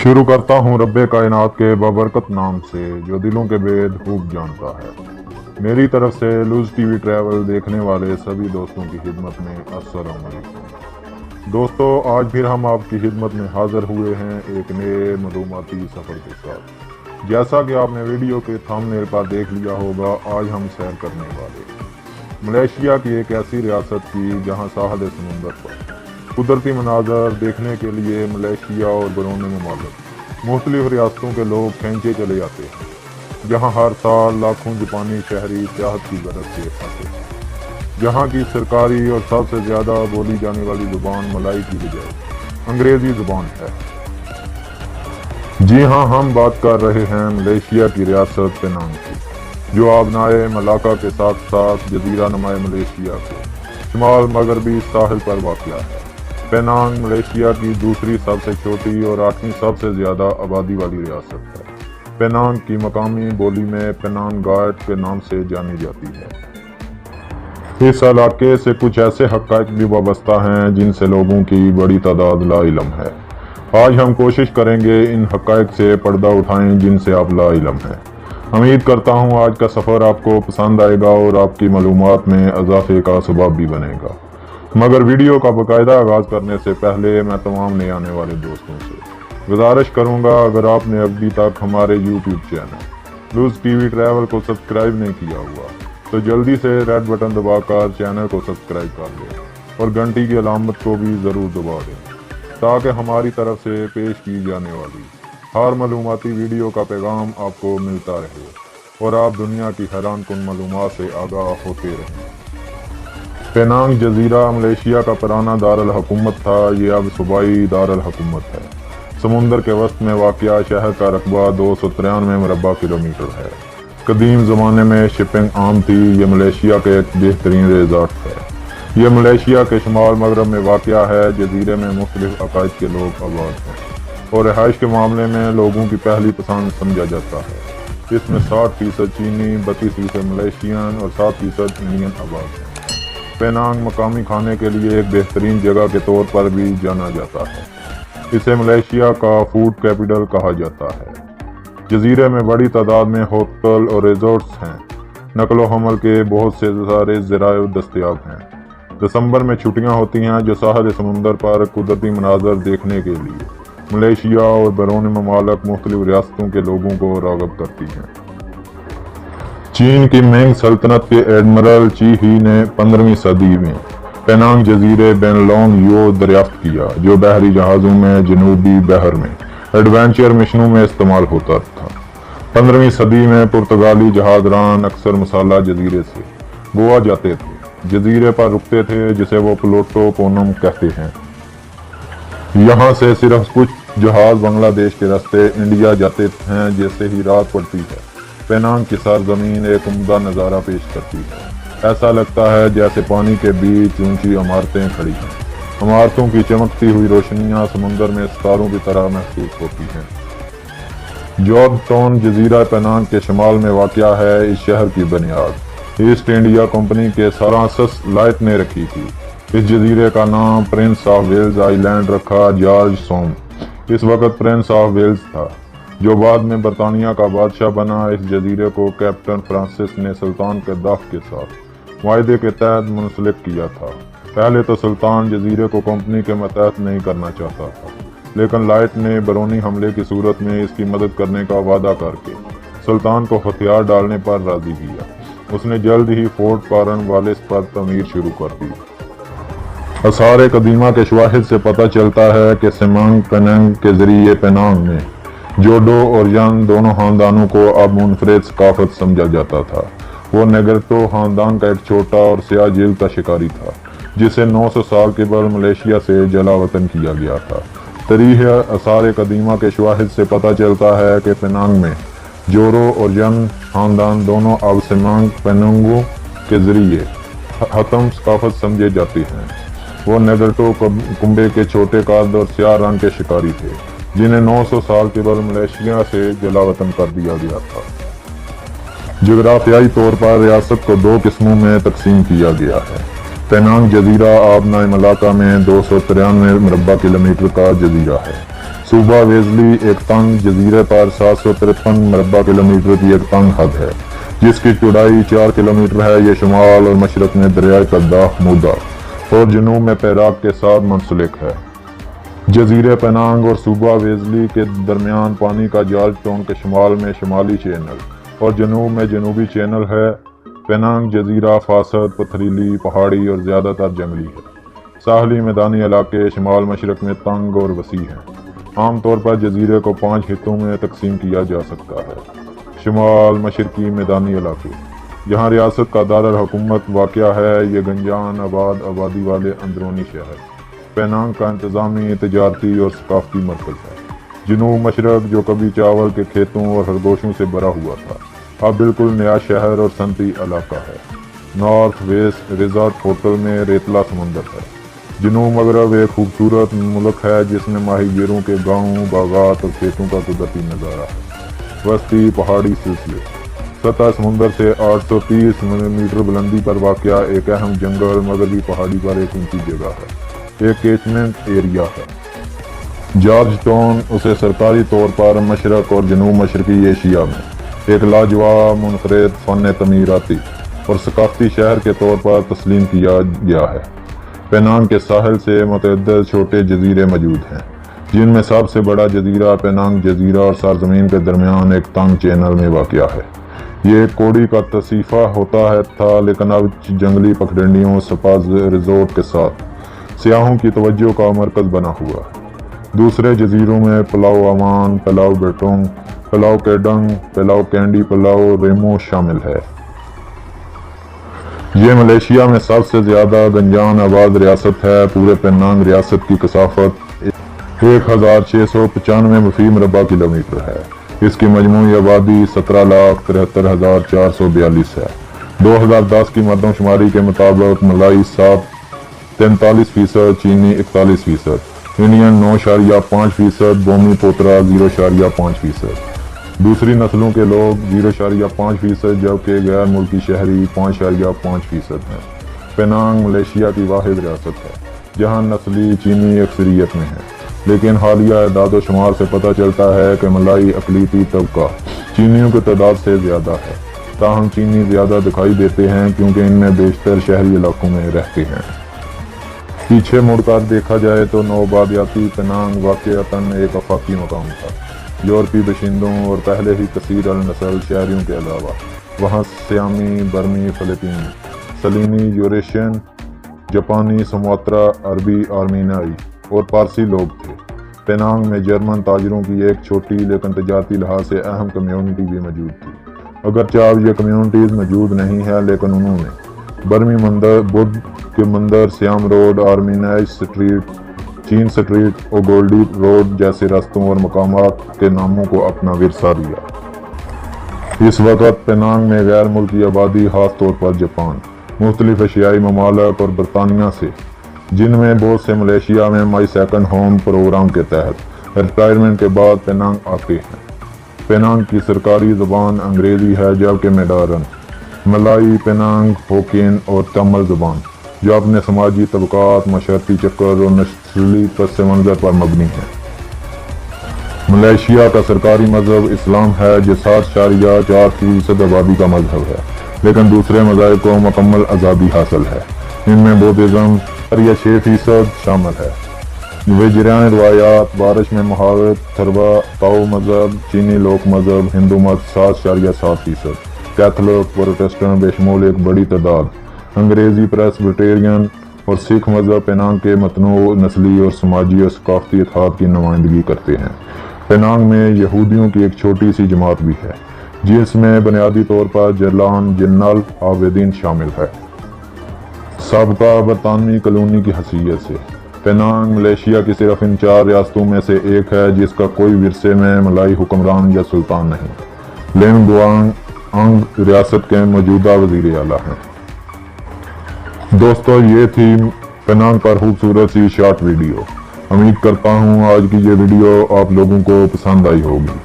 شروع کرتا ہوں رب کائنات کے بابرکت نام سے جو دلوں کے بید خوب جانتا ہے۔ میری طرف سے لوز ٹی وی ٹریول دیکھنے والے سبھی دوستوں کی خدمت میں السلام علیکم۔ دوستو، آج پھر ہم آپ کی خدمت میں حاضر ہوئے ہیں ایک نئے معلوماتی سفر کے ساتھ۔ جیسا کہ آپ نے ویڈیو کے تھمبنیل پر دیکھ لیا ہوگا، آج ہم سیر کرنے والے ملیشیا کی ایک ایسی ریاست کی جہاں ساحل سمندر پر قدرتی مناظر دیکھنے کے لیے ملیشیا اور بیرون ممالک مختلف ریاستوں کے لوگ کھینچے چلے جاتے ہیں، جہاں ہر سال لاکھوں جاپانی شہری سیاحت کی غرض سے آتے ہیں، جہاں کی سرکاری اور سب سے زیادہ بولی جانے والی زبان ملائی کی بجائے انگریزی زبان ہے۔ جی ہاں، ہم بات کر رہے ہیں ملیشیا کی ریاست پینانگ کی، جو آبنائے ملاکا کے ساتھ ساتھ جزیرہ نمائے ملیشیا کے شمال مغربی ساحل پر واقع ہے۔ پینانگ ملیشیا کی دوسری سب سے چھوٹی اور 8ویں سب سے زیادہ آبادی والی ریاست ہے۔ پینانگ کی مقامی بولی میں پینانگ گھاٹ کے نام سے جانی جاتی ہے۔ اس علاقے سے کچھ ایسے حقائق بھی وابستہ ہیں جن سے لوگوں کی بڑی تعداد لا علم ہے۔ آج ہم کوشش کریں گے ان حقائق سے پردہ اٹھائیں جن سے آپ لا علم ہیں۔ امید کرتا ہوں آج کا سفر آپ کو پسند آئے گا اور آپ کی معلومات میں اضافے کا سبب بھی بنے گا۔ مگر ویڈیو کا باقاعدہ آغاز کرنے سے پہلے میں تمام نئے آنے والے دوستوں سے گزارش کروں گا، اگر آپ نے ابھی تک ہمارے یوٹیوب چینل لوز ٹی وی ٹریول کو سبسکرائب نہیں کیا ہوا تو جلدی سے ریڈ بٹن دبا کر چینل کو سبسکرائب کر لیں اور گھنٹی کی علامت کو بھی ضرور دبا دیں تاکہ ہماری طرف سے پیش کی جانے والی ہر معلوماتی ویڈیو کا پیغام آپ کو ملتا رہے اور آپ دنیا کی حیران کن معلومات سے آگاہ ہوتے رہیں۔ پینانگ جزیرہ ملیشیا کا پرانا دارالحکومت تھا، یہ اب صوبائی دارالحکومت ہے۔ سمندر کے وسط میں واقع شہر کا رقبہ 293 مربع کلومیٹر ہے۔ قدیم زمانے میں شپنگ عام تھی۔ یہ ملیشیا کے ایک بہترین ریزارٹ ہے۔ یہ ملیشیا کے شمال مغرب میں واقع ہے۔ جزیرے میں مختلف عقائد کے لوگ آباد ہیں اور رہائش کے معاملے میں لوگوں کی پہلی پسند سمجھا جاتا ہے۔ اس میں 60% چینی، 32% ملیشین اور 7% انڈین آباد ہیں۔ پینانگ مقامی کھانے کے لیے ایک بہترین جگہ کے طور پر بھی جانا جاتا ہے۔ اسے ملیشیا کا فوڈ کیپٹل کہا جاتا ہے۔ جزیرے میں بڑی تعداد میں ہوٹل اور ریزورٹس ہیں۔ نقل و حمل کے بہت سے سارے ذرائع دستیاب ہیں۔ دسمبر میں چھٹیاں ہوتی ہیں جو ساحل سمندر پر قدرتی مناظر دیکھنے کے لیے ملیشیا اور بیرون ممالک مختلف ریاستوں کے لوگوں کو راغب کرتی ہیں۔ چین کی منگ سلطنت کے ایڈمرل چی ہی نے 15ویں صدی میں پینانگ جزیرے بین لونگ یو دریافت کیا، جو بحری جہازوں میں جنوبی بحر میں ایڈونچر مشنوں میں استعمال ہوتا تھا۔ 15ویں صدی میں پرتگالی جہاز ران اکثر مسالہ جزیرے سے گوا جاتے تھے، جزیرے پر رکتے تھے جسے وہ پلوٹو پونم کہتے ہیں۔ یہاں سے صرف کچھ جہاز بنگلہ دیش کے راستے انڈیا جاتے ہیں۔ جیسے ہی رات پڑتی ہے، پینانگ کی سرزمین ایک عمدہ نظارہ پیش کرتی ہے۔ ایسا لگتا ہے جیسے پانی کے بیچ اونچی عمارتیں کھڑی ہیں۔ عمارتوں کی چمکتی ہوئی روشنیاں سمندر میں ستاروں کی طرح محسوس ہوتی ہیں۔ جارج ٹاؤن جزیرہ پینانگ کے شمال میں واقع ہے۔ اس شہر کی بنیاد ایسٹ انڈیا کمپنی کے فرانسس لائٹ نے رکھی تھی۔ اس جزیرے کا نام Prince of Wales island رکھا جارج سوم اس وقت پرنس آف ویلز تھا، جو بعد میں برطانیہ کا بادشاہ بنا۔ اس جزیرے کو کیپٹن فرانسس نے سلطان قذافی کے ساتھ معاہدے کے تحت منسلک کیا تھا۔ پہلے تو سلطان جزیرے کو کمپنی کے ماتحت نہیں کرنا چاہتا تھا، لیکن لائٹ نے بیرونی حملے کی صورت میں اس کی مدد کرنے کا وعدہ کر کے سلطان کو ہتھیار ڈالنے پر راضی کیا۔ اس نے جلد ہی فورٹ کارن والیس پر تعمیر شروع کر دی۔ آثار قدیمہ کے شواہد سے پتہ چلتا ہے کہ سیمانگ پینانگ کے ذریعے پینانگ میں جوڈو اور ین دونوں خاندانوں کو اب منفرد ثقافت سمجھا جاتا تھا۔ وہ نیگرٹو خاندان کا ایک چھوٹا اور سیاہ جلد کا شکاری تھا، جسے 900 سال قبل ملیشیا سے جلا وطن کیا گیا تھا۔ تاریخ آثار قدیمہ کے شواہد سے پتہ چلتا ہے کہ پینانگ میں جورو اور ین خاندان دونوں اب سیمانگ پینانگوں کے ذریعے ختم ثقافت سمجھے جاتے ہیں۔ وہ نیگرٹو کنبے کے چھوٹے قد اور سیاہ رنگ کے شکاری تھے، جنہیں 900 سال قبل ملیشیا سے جلا وطن کر دیا گیا تھا۔ جغرافیائی طور پر ریاست کو 2 قسموں میں تقسیم کیا گیا ہے۔ پینانگ جزیرہ آبنائے ملاکا میں 293 مربع کلومیٹر کا جزیرہ ہے۔ صوبہ ویزلی ایک تنگ جزیرے پر 753 مربع کلومیٹر کی ایک تنگ حد ہے جس کی چوڑائی 4 کلومیٹر ہے۔ یہ شمال اور مشرق میں دریائے قدح مودا اور جنوب میں پیراک کے ساتھ منسلک ہے۔ جزیرے پینانگ اور صوبہ ویزلی کے درمیان پانی کا جال ٹون کے شمال میں شمالی چینل اور جنوب میں جنوبی چینل ہے۔ پینانگ جزیرہ فاسد، پتھریلی، پہاڑی اور زیادہ تر جنگلی ہے۔ ساحلی میدانی علاقے شمال مشرق میں تنگ اور وسیع ہیں۔ عام طور پر جزیرے کو 5 خطوں میں تقسیم کیا جا سکتا ہے۔ شمال مشرقی میدانی علاقے جہاں ریاست کا دارالحکومت واقع ہے، یہ گنجان آبادی والے اندرونی شہر پینانگ کا انتظامی، تجارتی اور ثقافتی مرکز ہے۔ جنوب مشرق جو کبھی چاول کے کھیتوں اور خرگوشوں سے بھرا ہوا تھا، اب بالکل نیا شہر اور صنعتی علاقہ ہے۔ نارتھ ویسٹ ریزارٹ ہوٹل میں ریتلا سمندر ہے۔ جنوب مغرب ایک خوبصورت ملک ہے جس میں ماہی گیروں کے گاؤں، باغات اور کھیتوں کا قدرتی نظارہ ہے۔ وسطی پہاڑی سلسلے سطح سمندر سے 830 میٹر بلندی پر واقع ایک اہم جنگل مغربی پہاڑی پر ایک اونچی جگہ ہے، ایک کیچمنٹ ایریا ہے۔ جارج ٹاؤن اسے سرکاری طور پر مشرق اور جنوب مشرقی ایشیا میں ایک لاجواب منفرد فن تعمیراتی اور ثقافتی شہر کے طور پر تسلیم کیا گیا ہے۔ پینانگ کے ساحل سے متعدد چھوٹے جزیرے موجود ہیں جن میں سب سے بڑا جزیرہ پینانگ جزیرہ اور سرزمین کے درمیان ایک تنگ چینل میں واقع ہے۔ یہ ایک کوڑی کا تصفیہ ہوتا تھا لیکن اب جنگلی پکڈنڈیوں، سپا ریزورٹ کے ساتھ سیاحوں کی توجہ کا مرکز بنا ہوا ہے۔ دوسرے جزیروں میں پلاو امان، پلاو بیٹونگ، پلاو کیڈنگ، پلاو کینڈی، پلاو ریمو شامل ہے۔ یہ ملیشیا میں سب سے زیادہ گنجان آباد ریاست ہے۔ پورے پینانگ ریاست کی کثافت 1695 فی مربع کلومیٹر ہے۔ اس کی مجموعی آبادی 17,73,442 ہے۔ 2010 کی مردم شماری کے مطابق ملائی 43%، چینی 41%، انڈین 9.5%، بومی پوترا 0.5%۔ دوسری نسلوں کے لوگ 0.5%، جبکہ غیر ملکی شہری 5.5% ہیں۔ پینانگ ملیشیا کی واحد ریاست ہے جہاں نسلی چینی اکثریت میں ہے، لیکن حالیہ اعداد و شمار سے پتہ چلتا ہے کہ ملائی اقلیتی طبقہ چینیوں کی تعداد سے زیادہ ہے۔ تاہم چینی زیادہ دکھائی دیتے ہیں کیونکہ ان میں بیشتر شہری علاقوں میں رہتے ہیں۔ پیچھے مڑ کر دیکھا جائے تو نوآبادیاتی پینانگ واقعتاً ایک آفاقی مقام تھا۔ یورپی باشندوں اور پہلے ہی کثیر النسل شہریوں کے علاوہ وہاں سیامی، برمی، فلپینی، سلینی، یوریشین، جاپانی، سماترا، عربی، آرمینیائی اور پارسی لوگ تھے۔ پینانگ میں جرمن تاجروں کی ایک چھوٹی لیکن تجارتی لحاظ سے اہم کمیونٹی بھی موجود تھی۔ اگرچہ اب یہ کمیونٹیز موجود نہیں ہیں، لیکن انہوں نے برمی مندر، بدھ کے مندر، سیام روڈ، آرمینیائی اسٹریٹ، چین اسٹریٹ اور گولڈی روڈ جیسے راستوں اور مقامات کے ناموں کو اپنا ورثہ دیا۔ اس وقت پینانگ میں غیر ملکی آبادی، خاص طور پر جاپان، مختلف ایشیائی ممالک اور برطانیہ سے، جن میں بہت سے ملیشیا میں مائی سیکنڈ ہوم پروگرام کے تحت ریٹائرمنٹ کے بعد پینانگ آتے ہیں۔ پینانگ کی سرکاری زبان انگریزی ہے، جبکہ میڈارن ملائی، پینانگ، ہوکین اور تامل زبان جو اپنے سماجی طبقات، معاشرتی چکر اور نسلی پس منظر پر مبنی ہے۔ ملیشیا کا سرکاری مذہب اسلام ہے جو 7.4% آبادی کا مذہب ہے، لیکن دوسرے مذاہب کو مکمل آزادی حاصل ہے۔ ان میں بودھزم 6% شامل ہے۔ ویجریان روایات، بارش میں مہاورت، تھروا، تاؤ مذہب، چینی لوک مذہب، ہندو مت 7.7%، کیتھولک، پروٹسٹنٹ بشمول ایک بڑی تعداد، انگریزی پریسبیٹیرین اور سکھ مذہب پینانگ کے متنوع نسلی اور سماجی اور ثقافتی اتحاد کی نمائندگی کرتے ہیں۔ پینانگ میں یہودیوں کی ایک چھوٹی سی جماعت بھی ہے جس میں بنیادی طور پر جرلان جنرل عابدین شامل ہے۔ سابقہ برطانوی کالونی کی حیثیت سے پینانگ ملیشیا کی صرف ان 4 ریاستوں میں سے ایک ہے جس کا کوئی ورثے میں ملائی حکمران یا سلطان نہیں۔ لین گوانگ انگ ریاست کے موجودہ وزیر اعلیٰ ہیں۔ دوستو، یہ تھی پینانگ پر خوبصورت سی شارٹ ویڈیو۔ امید کرتا ہوں آج کی یہ ویڈیو آپ لوگوں کو پسند آئی ہوگی۔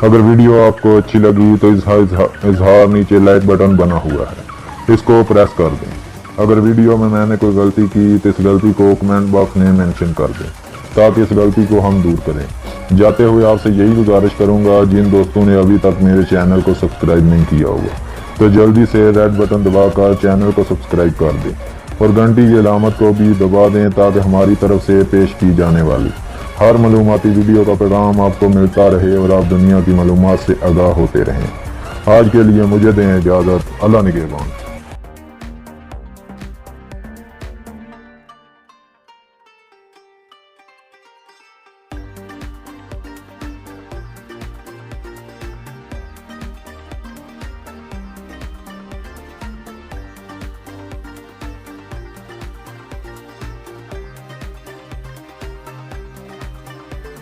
اگر ویڈیو آپ کو اچھی لگی تو اظہار نیچے لائک بٹن بنا ہوا ہے، اس کو پریس کر دیں۔ اگر ویڈیو میں نے کوئی غلطی کی تو اس غلطی کو کمنٹ باکس میں مینشن کر دیں تاکہ اس غلطی کو ہم دور کریں۔ جاتے ہوئے آپ سے یہی گزارش کروں گا، جن دوستوں نے ابھی تک میرے چینل کو سبسکرائب نہیں کیا ہوا تو جلدی سے ریڈ بٹن دبا کر چینل کو سبسکرائب کر دیں اور گھنٹی کی علامت کو بھی دبا دیں تاکہ ہماری طرف سے پیش کی جانے والی ہر معلوماتی ویڈیو کا پیغام آپ کو ملتا رہے اور آپ دنیا کی معلومات سے آگاہ ہوتے رہیں۔ آج کے لیے مجھے دیں اجازت، اللہ نگہبان۔